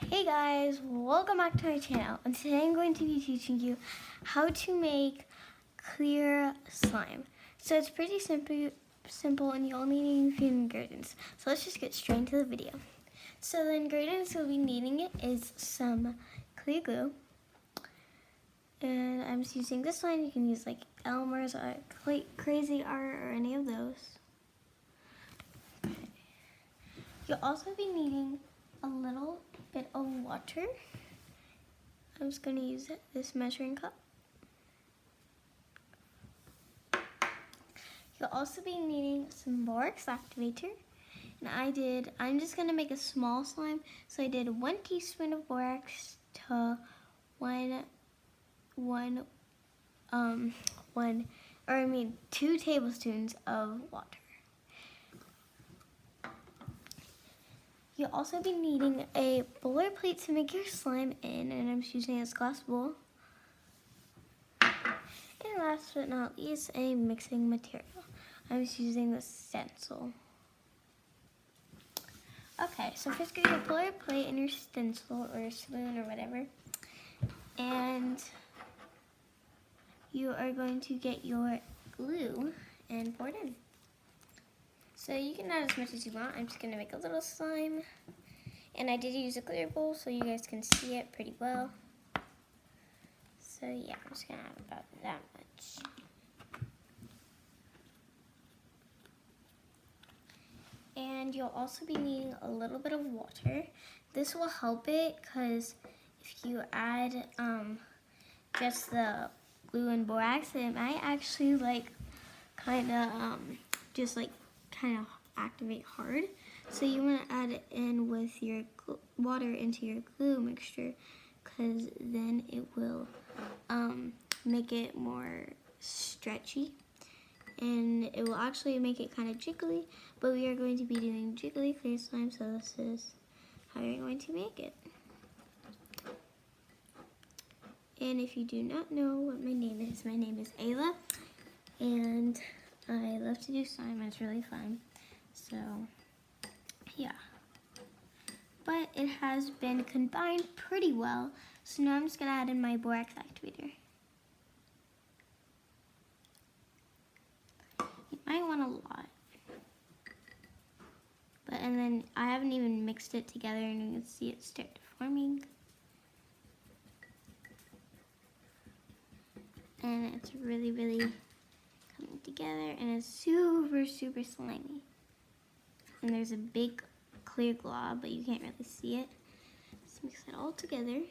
Hey guys, welcome back to my channel, and today I'm going to be teaching you how to make clear slime. So it's pretty simple and you only need a few ingredients. So let's just get straight into the video. So the ingredients you'll be needing is some clear glue, and I'm just using this one. You can use like Elmer's or Crazy Art or any of those. You'll also be needing a little bit of water. I'm just going to use this measuring cup. You'll also be needing some borax activator. And I'm just going to make a small slime. So I did 1 teaspoon of borax to 2 tablespoons of water. You'll also be needing a bowler plate to make your slime in, and I'm just using this glass bowl. And last but not least, a mixing material. I'm just using the stencil. Okay, so first get your bowler plate and your stencil or spoon or whatever. And you are going to get your glue and pour it in. So you can add as much as you want. I'm just going to make a little slime. And I did use a clear bowl so you guys can see it pretty well. So yeah, I'm just going to add about that much. And you'll also be needing a little bit of water. This will help it because if you add just the glue and borax, it might actually kind of activate hard. So you want to add it in with your water into your glue mixture, because then it will make it more stretchy, and it will actually make it kind of jiggly. But we are going to be doing jiggly clear slime, so this is how you're going to make it. And if you do not know what my name is Ayla, and I love to do slime. It's really fun. So yeah, but it has been combined pretty well. So now I'm just gonna add in my borax activator. You might want a lot, and then I haven't even mixed it together, and you can see it start forming. And it's really coming together, and it's super slimy. And there's a big clear glob, but you can't really see it. Let's mix it all together.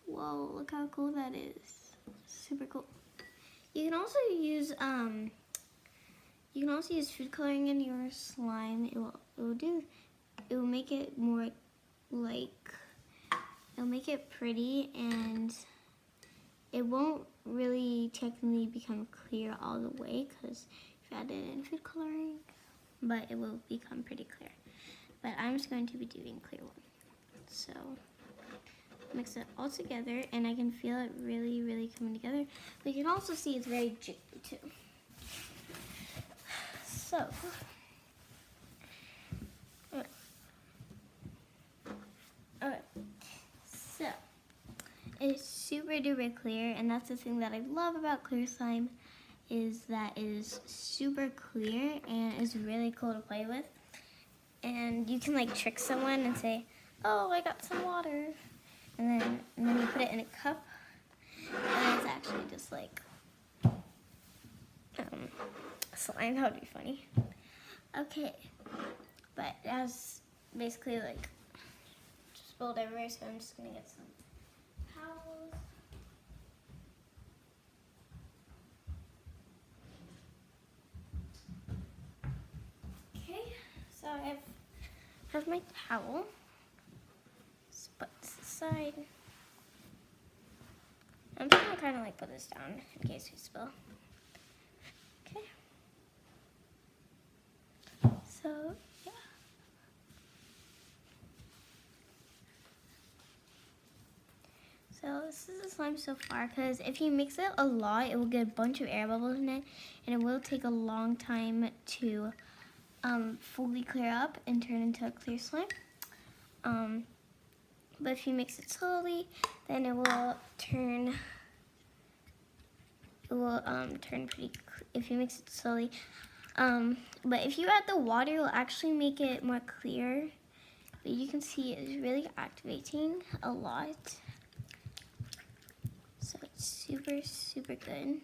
Whoa, look how cool that is. Super cool. You can also use food coloring in your slime. It will make it more it'll make it pretty, and it won't really technically become clear all the way because you've added in food coloring, but it will become pretty clear. But I'm just going to be doing clear one. So mix it all together, and I can feel it really coming together. But you can also see it's very jiggly too. So okay. So it's super duper clear, and that's the thing that I love about clear slime, is that it is super clear and it's really cool to play with. And you can trick someone and say, oh, I got some water, and then you put it in a cup, and it's actually just slime. That would be funny. Okay, but it has basically just spilled everywhere, so I'm just gonna get some towels. Okay, so I have my towel. Just put this aside. I'm just gonna kind of put this down in case we spill. Okay. So yeah. So this is the slime so far, because if you mix it a lot, it will get a bunch of air bubbles in it, and it will take a long time to fully clear up and turn into a clear slime. But if you mix it slowly, then it will turn. It will turn pretty. If you mix it slowly, but if you add the water, it will actually make it more clear. But you can see it's really activating a lot. So it's super, super good.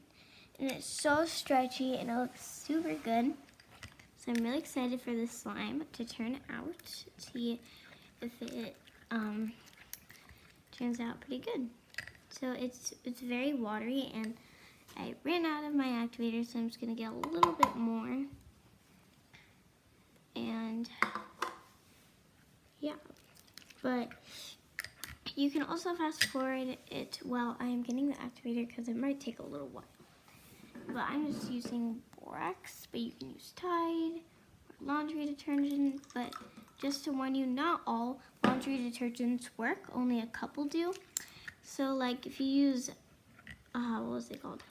And it's so stretchy and it looks super good. So I'm really excited for this slime to turn out. See if it turns out pretty good. So it's very watery, and I ran out of my activator, so I'm just gonna get a little bit more. And yeah, but you can also fast forward it while I'm getting the activator because it might take a little while. But I'm just using borax, but you can use Tide or laundry detergent. But just to warn you, not all laundry detergents work, only a couple do. So like if you use, what was it called?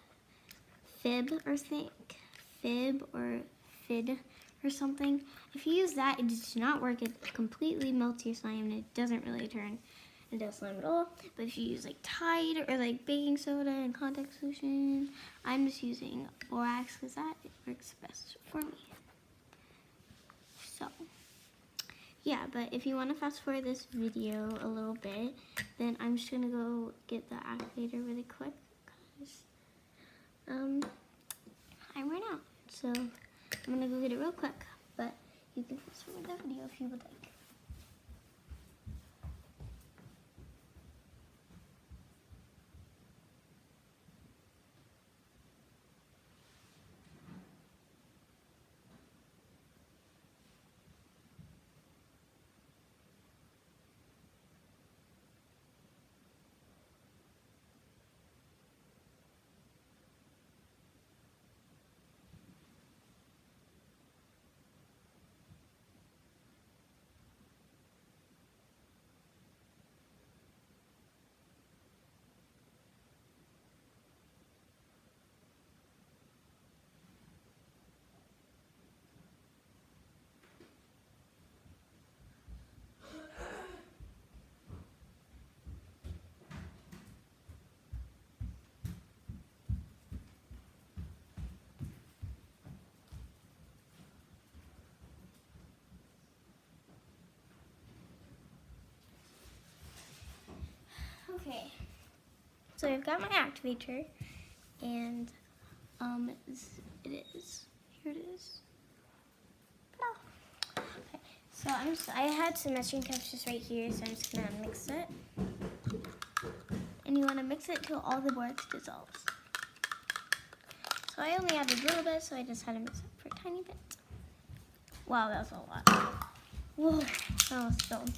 Fib or Fid or something. If you use that, it does not work. It completely melts your slime and it doesn't really turn into slime at all. But if you use like Tide or like baking soda and contact solution, I'm just using borax because that works best for me. So yeah, but if you want to fast forward this video a little bit, then I'm just gonna go get the activator really quick because I ran out. So I'm gonna go get it real quick, but you can fast forward the video if you would like. Okay, so I've got my activator, and it is. Here it is. Okay, so I had some measuring cups just right here, so I'm just gonna mix it. And you want to mix it till all the borax dissolves. So I only added a little bit, so I just had to mix it for a tiny bit. Wow, that was a lot. Whoa, that was spilled.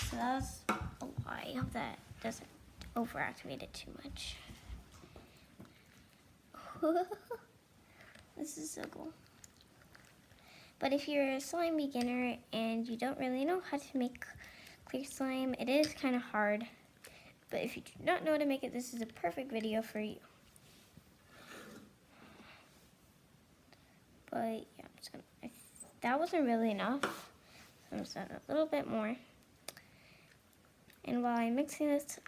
So that was a lot. I hope that doesn't overactivate it too much. This is so cool. But if you're a slime beginner and you don't really know how to make clear slime, it is kind of hard. But if you do not know how to make it, this is a perfect video for you. But yeah, I'm just gonna, that wasn't really enough. So I'm just adding a little bit more. And while I'm mixing this,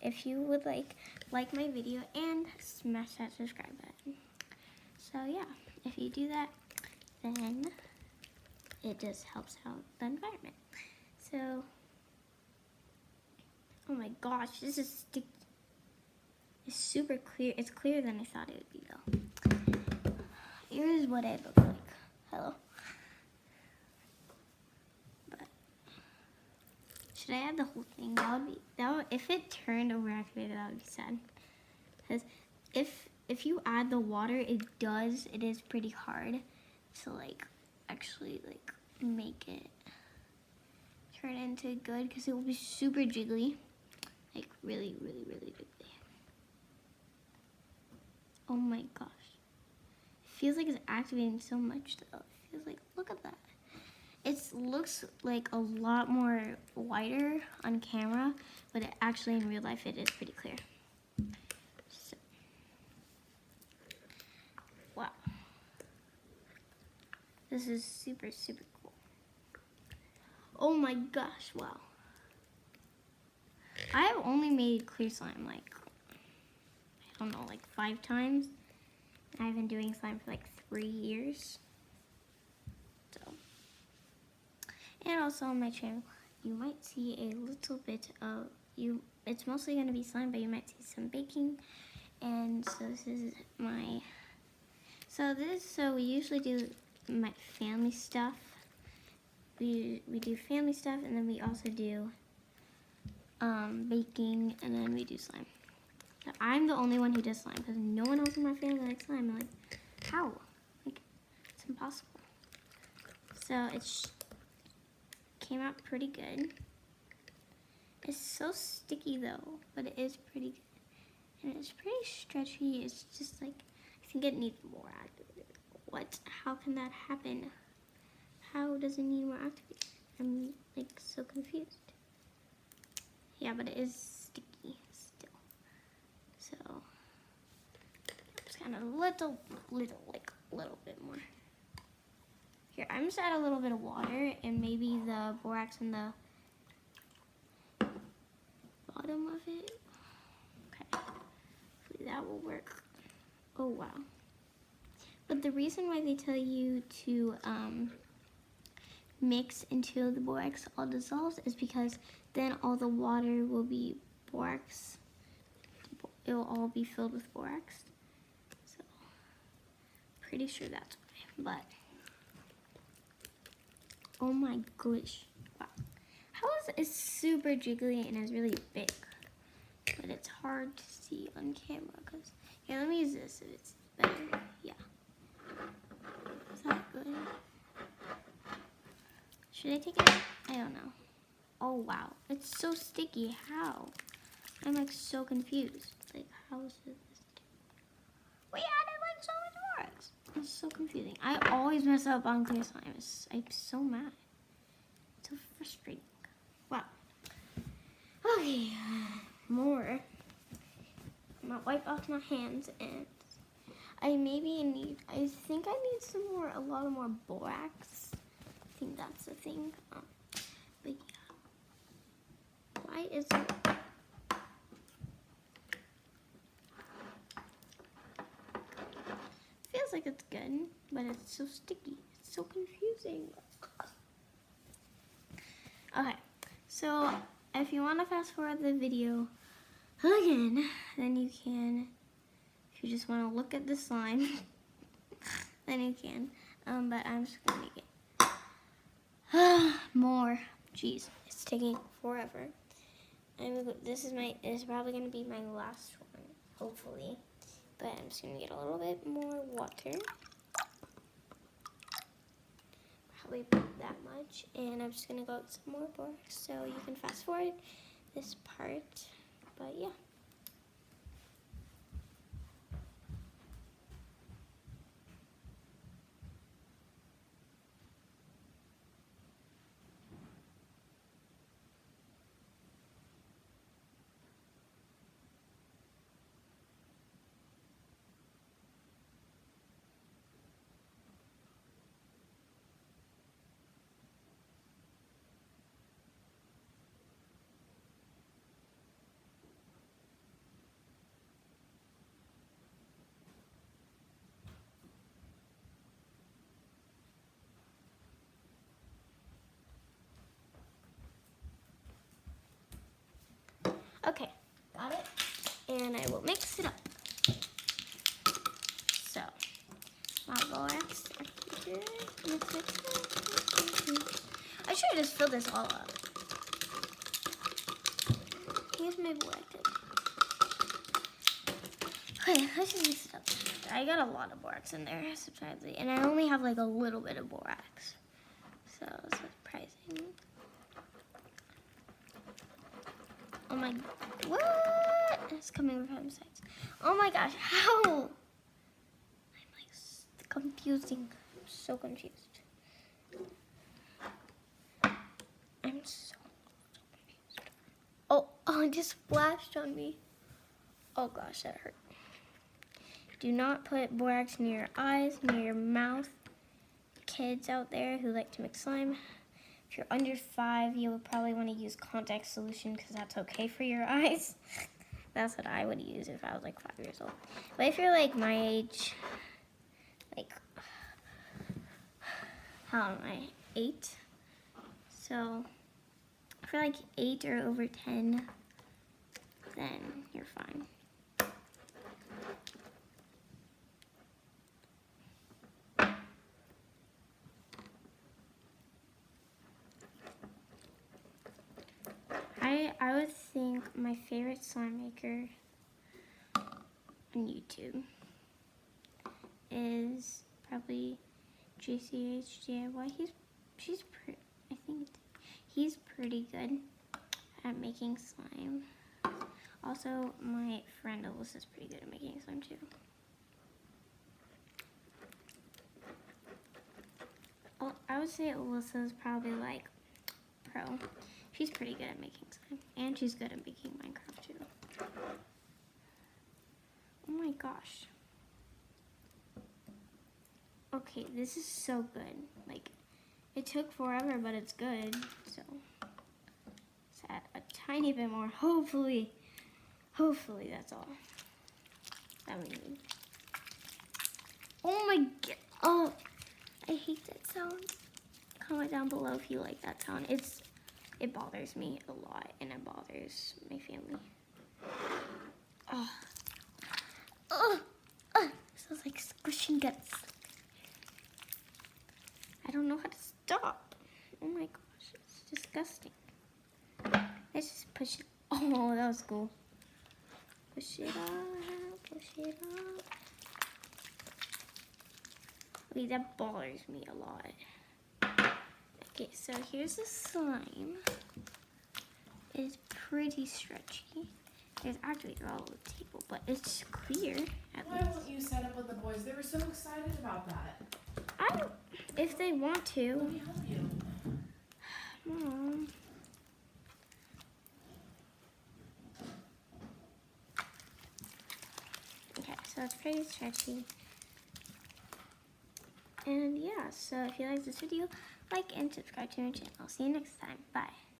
if you would like my video and smash that subscribe button. So yeah, if you do that, then it just helps out the environment. So, oh my gosh, this is sticky. It's super clear. It's clearer than I thought it would be though. Here's what it looks like. Hello. But should I add the whole thing? If it turned overactivated, that would be sad. Because if you add the water, it is pretty hard to actually make it turn into good, because it will be super jiggly, like really, really, really jiggly. Oh my gosh. It feels like it's activating so much though. It feels like, look at that. It looks like a lot more whiter on camera, but actually in real life it is pretty clear. So, wow. This is super, super cool. Oh my gosh, wow. I have only made clear slime like, I don't know, like 5 times. I've been doing slime for like 3 years. So, and also on my channel, you might see a little bit of, it's mostly going to be slime, but you might see some baking. And so this is my, so we usually do my family stuff. We do family stuff, and then we also do baking, and then we do slime. So I'm the only one who does slime because no one else in my family likes slime. I'm like, how? Like, it's impossible. So it came out pretty good. It's so sticky though, but it is pretty good. And it's pretty stretchy. It's just like, I think it needs more activated. What? How can that happen? How does it need more activated? I'm like so confused. Yeah, but it is sticky still. So, just kind of a little bit more. Here, I'm just add a little bit of water and maybe the borax in the bottom of it. Okay, hopefully that will work. Oh wow. But the reason why they tell you to mix until the borax all dissolves is because then all the water will be borax. It will all be filled with borax. So, pretty sure that's why. But, oh my gosh. Wow. How is it? It's super jiggly and it's really big. But it's hard to see on camera because, yeah, let me use this if it's better. Yeah. Is that good? Should I take it out? I don't know. Oh wow, it's so sticky. How? I'm like so confused. Like, how is it this sticky? We added like so much borax. It's so confusing. I always mess up on clear slime. I'm so mad. It's so frustrating. Wow. Okay, more. I'm gonna wipe off my hands and I think I need a lot more borax. I think that's the thing. But yeah. Why is it? Feels like it's good, but it's so sticky. It's so confusing. Okay, so if you want to fast forward the video again, then you can. If you just want to look at the slime, then you can. But I'm just gonna make it more. Jeez, it's taking forever. This is probably gonna be my last one, hopefully. But I'm just gonna get a little bit more water. Probably that much, and I'm just gonna go with some more borax so you can fast forward this part. But yeah. Okay, got it. And I will mix it up. So, my borax. Mix. I should have just filled this all up. Here's my borax. Okay, let's just mix it up. I got a lot of borax in there, surprisingly. And I only have like a little bit of borax. So, surprising. Oh my, what? It's coming from sides. Oh my gosh, how? I'm like confusing. I'm so confused. I'm so confused. Oh, it just splashed on me. Oh gosh, that hurt. Do not put borax near your eyes, near your mouth. Kids out there who like to mix slime. If you're under 5, you would probably want to use contact solution because that's okay for your eyes. That's what I would use if I was like 5 years old. But if you're like my age, like, how am I? 8? So if you're like 8 or over 10, then you're fine. I would think my favorite slime maker on YouTube is probably JCH DIY. I think he's pretty good at making slime. Also, my friend Alyssa is pretty good at making slime too. I would say Alyssa is probably like pro. She's pretty good at making slime, and she's good at making Minecraft too. Oh my gosh. Okay, this is so good. Like, it took forever, but it's good. So, let's add a tiny bit more. Hopefully that's all that we need. Oh my god. Oh, I hate that sound. Comment down below if you like that sound. It bothers me a lot, and it bothers my family. Oh. Sounds like squishing guts. I don't know how to stop. Oh my gosh, it's disgusting. Let's just push it. Oh, that was cool. Push it up, push it up. Wait, that bothers me a lot. Okay, so here's the slime. It's pretty stretchy. There's actually all over the table, but it's clear at Why least. won't you set up with the boys? They were so excited about that. If they want Let to. me help you. Mom. Okay, so it's pretty stretchy. And yeah, so if you like this video, like and subscribe to my channel. I'll see you next time. Bye.